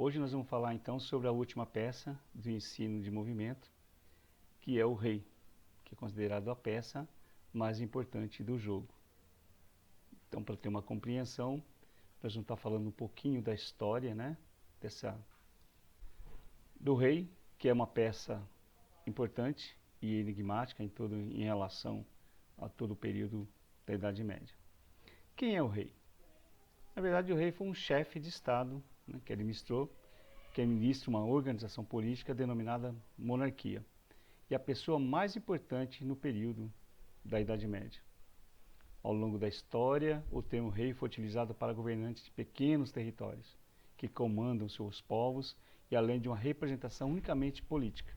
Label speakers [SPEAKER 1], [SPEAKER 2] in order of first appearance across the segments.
[SPEAKER 1] Hoje nós vamos falar então sobre a última peça do ensino de movimento, que é o rei, que é considerado a peça mais importante do jogo. Então, para ter uma compreensão, nós vamos estar falando um pouquinho da história, né, do rei, que é uma peça importante e enigmática em relação a todo o período da Idade Média. Quem é o rei? Na verdade, o rei foi um chefe de Estado, né, que administra uma organização política denominada monarquia, e a pessoa mais importante no período da Idade Média. Ao longo da história, o termo rei foi utilizado para governantes de pequenos territórios, que comandam seus povos e além de uma representação unicamente política.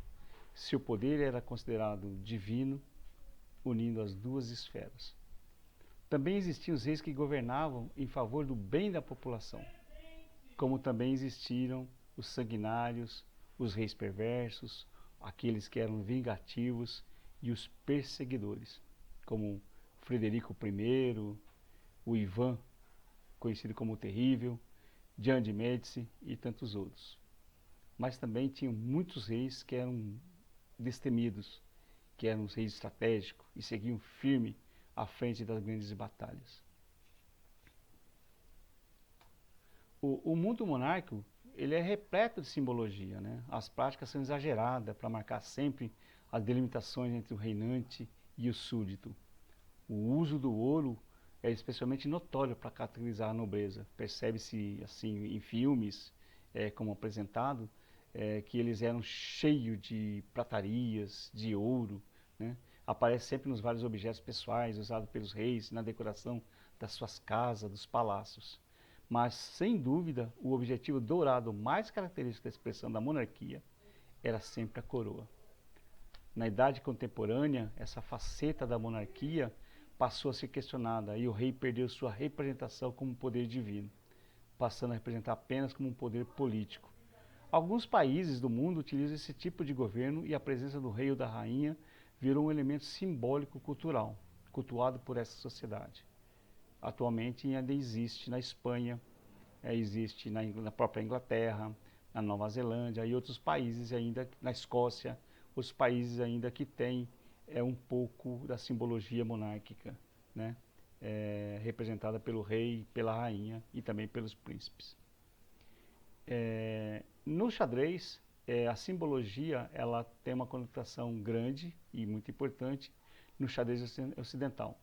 [SPEAKER 1] Seu poder era considerado divino, unindo as duas esferas. Também existiam os reis que governavam em favor do bem da população, como também existiram os sanguinários, os reis perversos, aqueles que eram vingativos e os perseguidores, como Frederico I, o Ivan, conhecido como o Terrível, Jean de Médici e tantos outros. Mas também tinham muitos reis que eram destemidos, que eram os reis estratégicos e seguiam firme à frente das grandes batalhas. O mundo monárquico ele é repleto de simbologia, né? As práticas são exageradas para marcar sempre as delimitações entre o reinante e o súdito. O uso do ouro é especialmente notório para caracterizar a nobreza. Percebe-se assim em filmes, como apresentado, que eles eram cheios de pratarias, de ouro, né? Aparece sempre nos vários objetos pessoais usados pelos reis na decoração das suas casas, dos palácios. Mas, sem dúvida, o objetivo dourado mais característico da expressão da monarquia era sempre a coroa. Na idade contemporânea, essa faceta da monarquia passou a ser questionada e o rei perdeu sua representação como poder divino, passando a representar apenas como um poder político. Alguns países do mundo utilizam esse tipo de governo e a presença do rei ou da rainha virou um elemento simbólico cultural, cultuado por essa sociedade. Atualmente ainda existe na Espanha, existe na própria Inglaterra, na Nova Zelândia e outros países ainda, na Escócia, os países ainda que têm um pouco da simbologia monárquica, né? Representada pelo rei, pela rainha e também pelos príncipes. No xadrez, a simbologia ela tem uma conotação grande e muito importante no xadrez ocidental,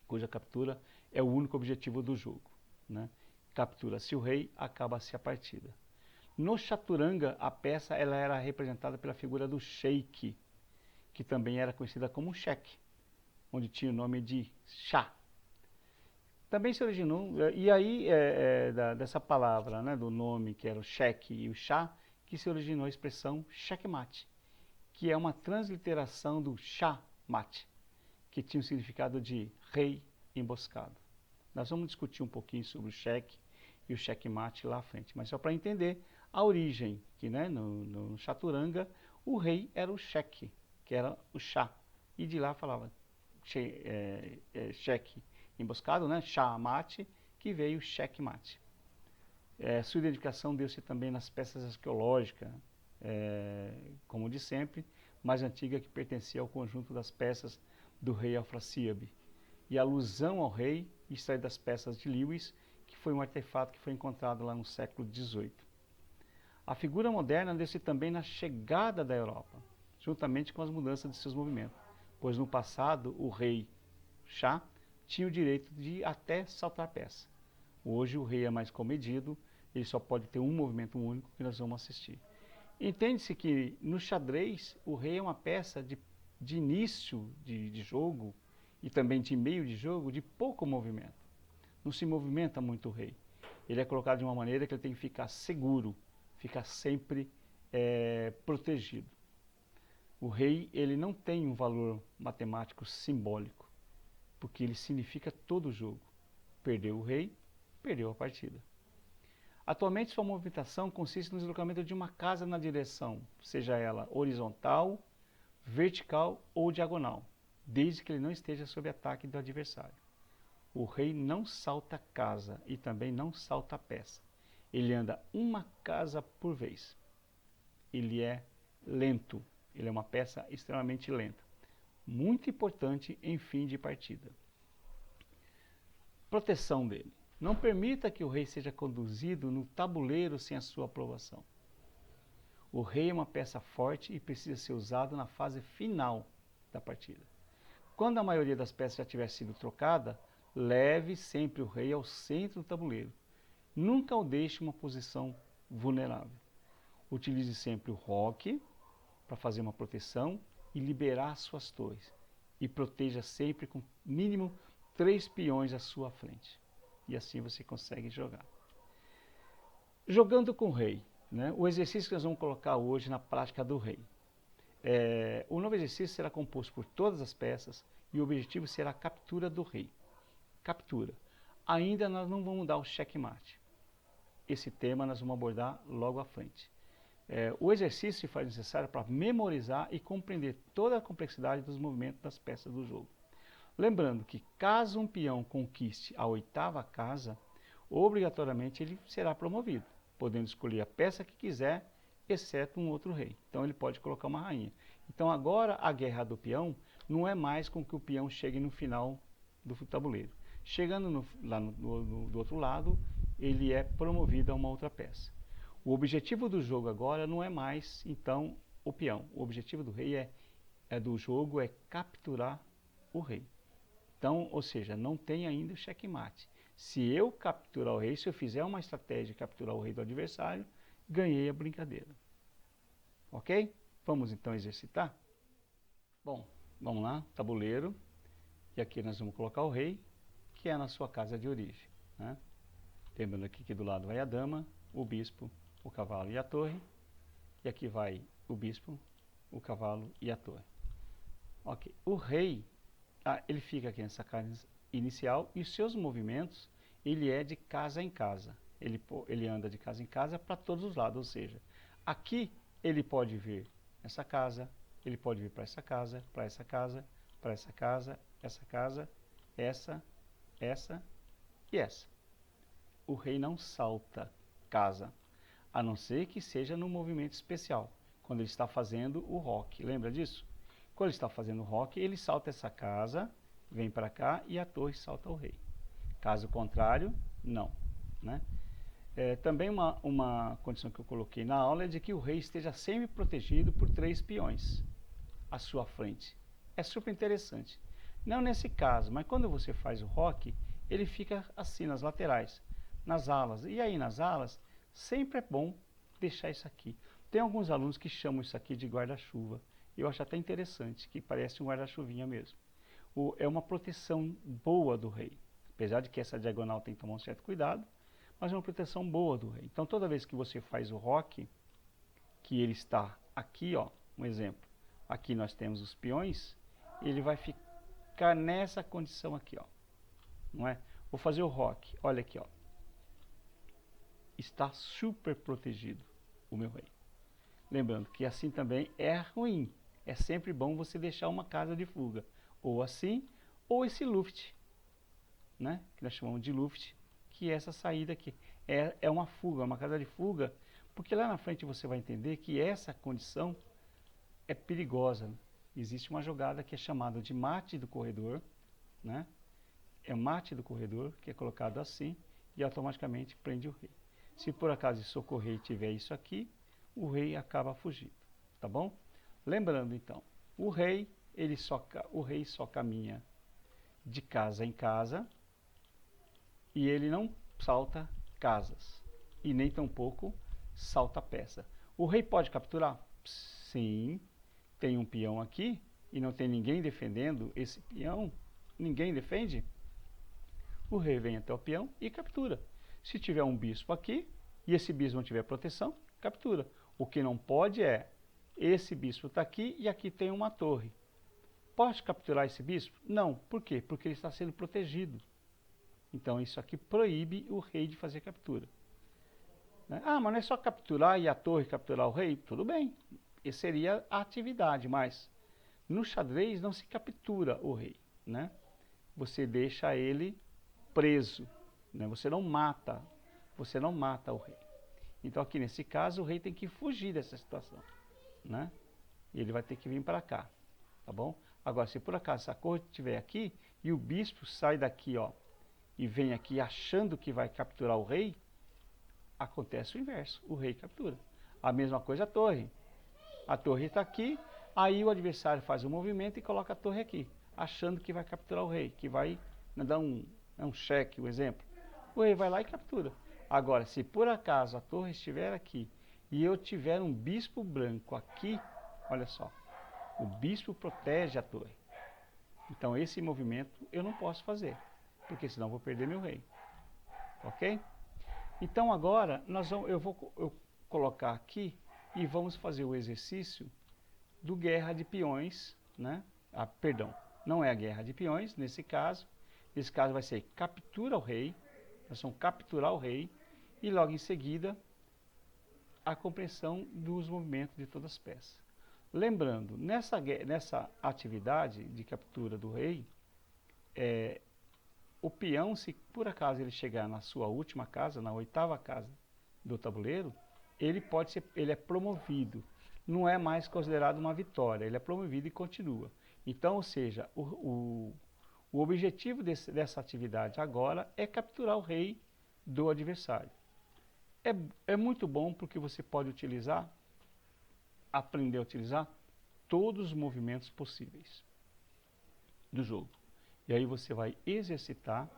[SPEAKER 1] cuja captura é o único objetivo do jogo, né? Captura-se o rei, acaba-se a partida. No chaturanga, a peça ela era representada pela figura do sheik, que também era conhecida como cheque, onde tinha o nome de chá. Também se originou, e aí dessa palavra, né, do nome que era o cheque e o chá, que se originou a expressão checkmate, que é uma transliteração do chá-mate, que tinha o significado de rei emboscado. Nós vamos discutir um pouquinho sobre o cheque e o checkmate lá à frente, mas só para entender a origem, que né, no chaturanga o rei era o cheque, que era o chá, e de lá falava cheque emboscado, né, chá-mate, que veio checkmate. Sua identificação deu-se também nas peças arqueológicas, como de sempre, mais antiga que pertencia ao conjunto das peças do rei Afrasíabe. E a alusão ao rei extrai das peças de Lewis, que foi um artefato que foi encontrado lá no século XVIII. A figura moderna deu-se também na chegada da Europa, juntamente com as mudanças de seus movimentos, pois no passado o rei Shah tinha o direito de até saltar peça. Hoje o rei é mais comedido, ele só pode ter um movimento único que nós vamos assistir. Entende-se que no xadrez o rei é uma peça de início de jogo e também de meio de jogo de pouco movimento. Não se movimenta muito o rei. Ele é colocado de uma maneira que ele tem que ficar seguro, ficar sempre protegido. O rei ele não tem um valor matemático simbólico, porque ele significa todo o jogo. Perdeu o rei, perdeu a partida. Atualmente sua movimentação consiste no deslocamento de uma casa na direção, seja ela horizontal, vertical ou diagonal, desde que ele não esteja sob ataque do adversário. O rei não salta casa e também não salta peça. Ele anda uma casa por vez. Ele é lento. Ele é uma peça extremamente lenta. Muito importante em fim de partida. Proteção dele. Não permita que o rei seja conduzido no tabuleiro sem a sua aprovação. O rei é uma peça forte e precisa ser usado na fase final da partida. Quando a maioria das peças já tiver sido trocada, leve sempre o rei ao centro do tabuleiro. Nunca o deixe em uma posição vulnerável. Utilize sempre o roque para fazer uma proteção e liberar suas torres. E proteja sempre com mínimo 3 peões à sua frente. E assim você consegue jogar. Jogando com o rei. Né? O exercício que nós vamos colocar hoje na prática do rei. O novo exercício será composto por todas as peças e o objetivo será a captura do rei. Captura. Ainda nós não vamos dar o checkmate. Esse tema nós vamos abordar logo à frente. O exercício se faz necessário para memorizar e compreender toda a complexidade dos movimentos das peças do jogo. Lembrando que caso um peão conquiste a 8ª casa, obrigatoriamente ele será promovido, podendo escolher a peça que quiser, exceto um outro rei. Então ele pode colocar uma rainha. Então agora a guerra do peão não é mais com que o peão chegue no final do tabuleiro. Chegando lá do outro lado, ele é promovido a uma outra peça. O objetivo do jogo agora não é mais, então, o peão. O objetivo do rei do jogo é capturar o rei. Então, ou seja, não tem ainda o checkmate. Se eu capturar o rei, se eu fizer uma estratégia de capturar o rei do adversário, ganhei a brincadeira. Ok? Vamos então exercitar? Bom, vamos lá, tabuleiro. E aqui nós vamos colocar o rei, que é na sua casa de origem. Né? Lembrando aqui que do lado vai a dama, o bispo, o cavalo e a torre. E aqui vai o bispo, o cavalo e a torre. Ok. O rei, ele fica aqui nessa casa inicial e os seus movimentos, ele é de casa em casa. Ele anda de casa em casa para todos os lados, ou seja, aqui ele pode vir nessa casa, ele pode vir para essa casa, para essa casa, para essa casa, essa casa, essa e essa. O rei não salta casa, a não ser que seja num movimento especial, quando ele está fazendo o roque. Lembra disso? Quando ele está fazendo o roque, ele salta essa casa, vem para cá e a torre salta o rei. Caso contrário, não. Né? Também uma condição que eu coloquei na aula é de que o rei esteja sempre protegido por 3 peões à sua frente. É super interessante. Não nesse caso, mas quando você faz o roque, ele fica assim nas laterais, nas alas. E aí nas alas, sempre é bom deixar isso aqui. Tem alguns alunos que chamam isso aqui de guarda-chuva. Eu acho até interessante, que parece um guarda-chuvinha mesmo. É uma proteção boa do rei. Apesar de que essa diagonal tem que tomar um certo cuidado, mas é uma proteção boa do rei. Então toda vez que você faz o roque, que ele está aqui, ó, um exemplo. Aqui nós temos os peões, ele vai ficar nessa condição aqui, ó. Não é? Vou fazer o roque, olha aqui, ó. Está super protegido o meu rei. Lembrando que assim também é ruim. É sempre bom você deixar uma casa de fuga. Ou assim, ou esse luft, né? Que nós chamamos de luft, que é essa saída aqui. É uma fuga, uma casa de fuga, porque lá na frente você vai entender que essa condição é perigosa. Né? Existe uma jogada que é chamada de mate do corredor, né? É mate do corredor, que é colocado assim, e automaticamente prende o rei. Se por acaso socorrer e tiver isso aqui, o rei acaba fugindo, tá bom? Lembrando então, o rei só caminha de casa em casa e ele não salta casas e nem tampouco salta peça. O rei pode capturar? Sim, tem um peão aqui e não tem ninguém defendendo esse peão, ninguém defende? O rei vem até o peão e captura. Se tiver um bispo aqui e esse bispo não tiver proteção, captura. O que não pode é, esse bispo está aqui e aqui tem uma torre. Pode capturar esse bispo? Não. Por quê? Porque ele está sendo protegido. Então isso aqui proíbe o rei de fazer captura. Ah, mas não é só capturar e a torre capturar o rei? Tudo bem. Essa seria a atividade, mas no xadrez não se captura o rei. Né? Você deixa ele preso. Né? Você não mata. você não mata o rei. Então aqui nesse caso o rei tem que fugir dessa situação, né? E ele vai ter que vir para cá, tá bom? Agora, se por acaso essa corte estiver aqui e o bispo sai daqui, ó, e vem aqui achando que vai capturar o rei, acontece o inverso, o rei captura. A mesma coisa a torre. A torre está aqui, aí o adversário faz um movimento e coloca a torre aqui, achando que vai capturar o rei, que vai, né, dar um cheque, um exemplo. O rei vai lá e captura. Agora, se por acaso a torre estiver aqui e eu tiver um bispo branco aqui, olha só, o bispo protege a torre. Então esse movimento eu não posso fazer, porque senão eu vou perder meu rei. Ok? Então agora eu vou colocar aqui e vamos fazer o exercício do guerra de peões, né? Perdão, não é a guerra de peões nesse caso. Nesse caso vai ser captura o rei, nós vamos capturar o rei e logo em seguida a compreensão dos movimentos de todas as peças. Lembrando, nessa atividade de captura do rei, o peão, se por acaso ele chegar na sua última casa, na 8ª casa do tabuleiro, ele é promovido. Não é mais considerado uma vitória, ele é promovido e continua. Então, ou seja, o objetivo dessa atividade agora é capturar o rei do adversário. É muito bom porque você pode aprender a utilizar todos os movimentos possíveis do jogo. E aí você vai exercitar,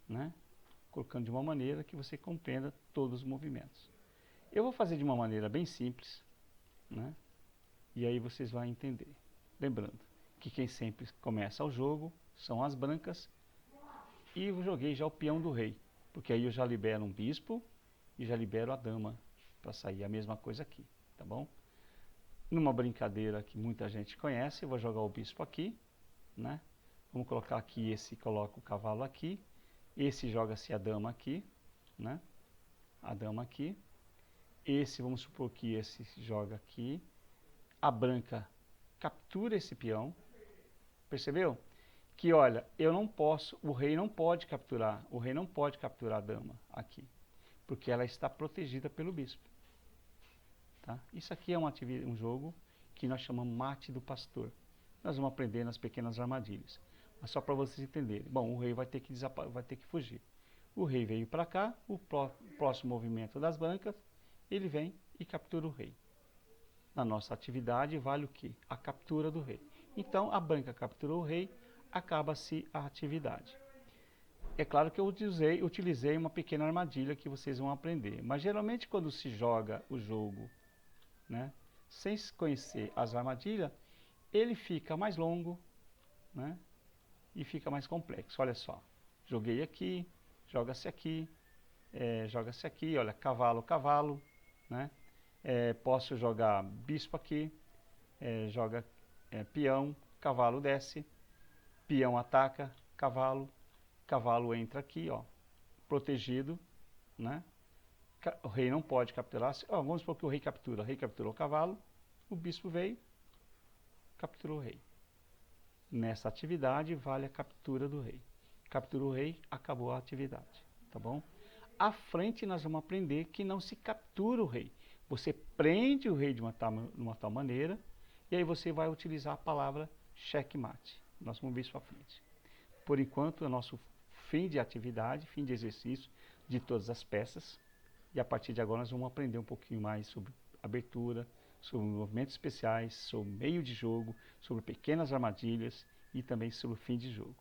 [SPEAKER 1] né? Colocando de uma maneira que você compreenda todos os movimentos. Eu vou fazer de uma maneira bem simples, né? E aí vocês vão entender. Lembrando que quem sempre começa o jogo são as brancas, e eu joguei já o peão do rei, porque aí eu já libero um bispo e já libero a dama para sair. A mesma coisa aqui, tá bom? Numa brincadeira que muita gente conhece, eu vou jogar o bispo aqui, né? Vamos colocar aqui, esse coloca o cavalo aqui, esse joga-se a dama aqui, né? A dama aqui. Esse, vamos supor que esse joga aqui. A branca captura esse peão. Percebeu? Que olha, eu não posso, o rei não pode capturar a dama aqui, porque ela está protegida pelo bispo. Tá? Isso aqui é um jogo que nós chamamos mate do pastor. Nós vamos aprender nas pequenas armadilhas. Mas só para vocês entenderem. Bom, o rei vai ter que fugir. O rei veio para cá, o próximo movimento das brancas, ele vem e captura o rei. Na nossa atividade vale o quê? A captura do rei. Então a branca capturou o rei, acaba-se a atividade. É claro que eu utilizei uma pequena armadilha que vocês vão aprender. Mas geralmente quando se joga o jogo, né, sem conhecer as armadilhas, ele fica mais longo, né, e fica mais complexo. Olha só, joguei aqui, joga-se aqui, olha, cavalo, cavalo, né? Posso jogar bispo aqui, joga peão, cavalo desce, peão ataca, cavalo, cavalo entra aqui, ó, protegido, né? O rei não pode capturar, vamos supor que o rei capturou o cavalo, o bispo veio, capturou o rei. Nessa atividade vale a captura do rei. Capturou o rei, acabou a atividade, tá bom? À frente nós vamos aprender que não se captura o rei. Você prende o rei de uma tal maneira, e aí você vai utilizar a palavra checkmate. Nós vamos ver isso à frente. Por enquanto é nosso fim de atividade, fim de exercício de todas as peças. E a partir de agora nós vamos aprender um pouquinho mais sobre abertura, sobre movimentos especiais, sobre meio de jogo, sobre pequenas armadilhas e também sobre o fim de jogo.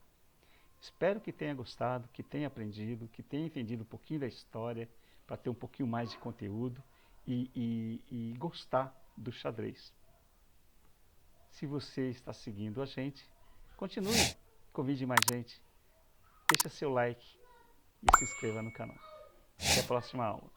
[SPEAKER 1] Espero que tenha gostado, que tenha aprendido, que tenha entendido um pouquinho da história, para ter um pouquinho mais de conteúdo e gostar do xadrez. Se você está seguindo a gente, continue, convide mais gente, deixa seu like e se inscreva no canal. Até a próxima aula.